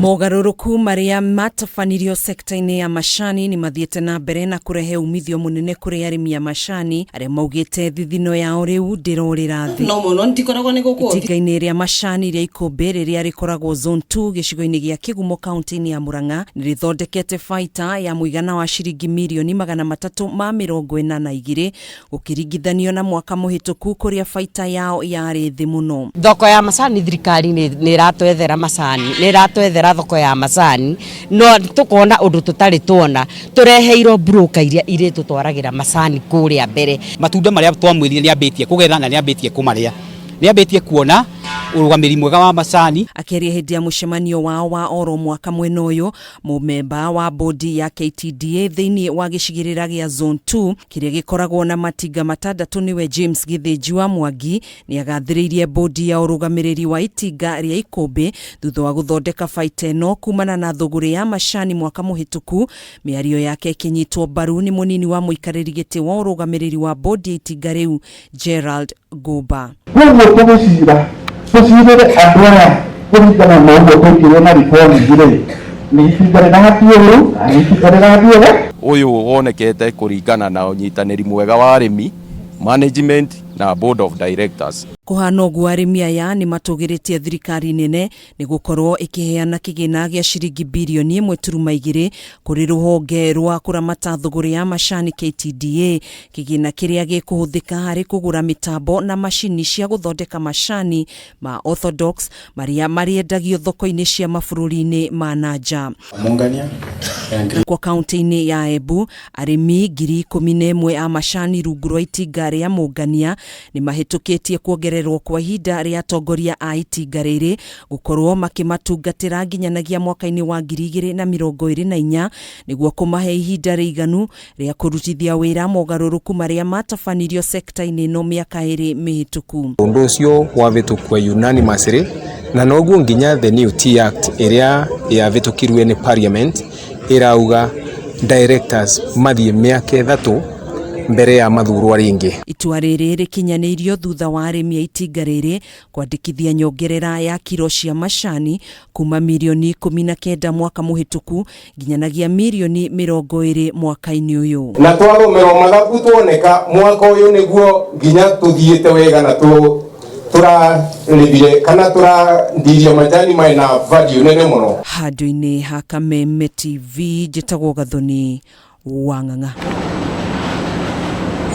Mogaruruku maria matafanirio sekta-ini ya macani ni mathiete na mbere na kurehe umithio munene kuri arimi ya macani aria maugite thithino yao riu ndirorira thi. No muno ntikoragwo ni guku itinga-ini ria macani ria Ikombe riria rikoragwo zone 2 gicigo-ini gia Kigumo county-ini ya Murang'a nirithondekete baita ya muigana wa ciringi mirioni 342 gukiringithanio na mwaka muhituku kuria baita yao yari thi muno. Thoko ya macani thirikari ni iratwethera macani, ni iratwethera thoko ya macani, no tukona undu tutari tuona tureheirwo broker iria ire tutwaragira macani kuria mbere. Matunda maria twamwirire ni ambitie kugetha na ni ambitie kumaria, ni ambitie kuona urugamiri mwega wa macani. Akeria hindi ya mucemanio wao wa oro mwaka mwena uyu, mumemba wa bodi ya KTDA thiini wa gicigirira gia zone 2 kiria gikoragwo na matinga matandatu niwe James Githinji wa Mwangi ni agathiriirie bodi ya urugamiriri wa itinga ria Ikombe thutha wa guthondeka baita ino kumana na thuguri ya macani mwaka muhituku. Miario yake kinyitwo baru ni munini wa muikariri giti wa urugamiriri wa bodi ya itinga riu Gerald Goba. Tusirere adwara kurikana mambo tukire na reform zile ni fikare na hatiyo ani fikare na hatiyo uyu wonekete kuringana na unyitaniri mwega wa arimi management na board of directors. Kuhana uguo arimi aya ni matugiritie thirikari nene ni gukorwo ikiheana kigina gia ciringi bilioni 1.2 kuri ruhonge rwa kuramata thuguri ya macani KTDA, kigina kiria gikuhuthika hari kugura mitambo na mashini cia guthondeka macani ma orthodox maria mariendagio thoko-ini cia mabururi-ini ma nanja. Kwa kaunti-ini ya Embu arimi 11,000 a macani rungu rwa itinga ria Mungania ni mahitukitie kuongererwo kwa ihinda ria atongoria a itinga riri gukorwo makimatungatira nginyanagia mwaka-ini wa 2024 niguo kumahe ihinda riiganu ria kurutithia wira mogaruruku maria matafanirio sekta-ini no miaka iri mihituku. Undu ucio wavitukwa unanimously na noguo nginya the new Tea Act iria yavitukirwe ni parliament irauga directors mathie miaka 3 mbere ya mathurwa ringi. Itua riri rikinyanirio thutha wa arimi a itinga riri kwandikithia nyongerera ya kiro cia macani kuma milioni 19 mwaka muhituku nginyanagia milioni 20 mwaka-ini uyu. Na twathomero mathabu tuoneka mwaka uyu niguo nginya tuthiite wega na turarivire kana turandirio majani mai na value nene muno. Handu-ini ha Kameme TV njitagwo Gathoni Wang'ang'a.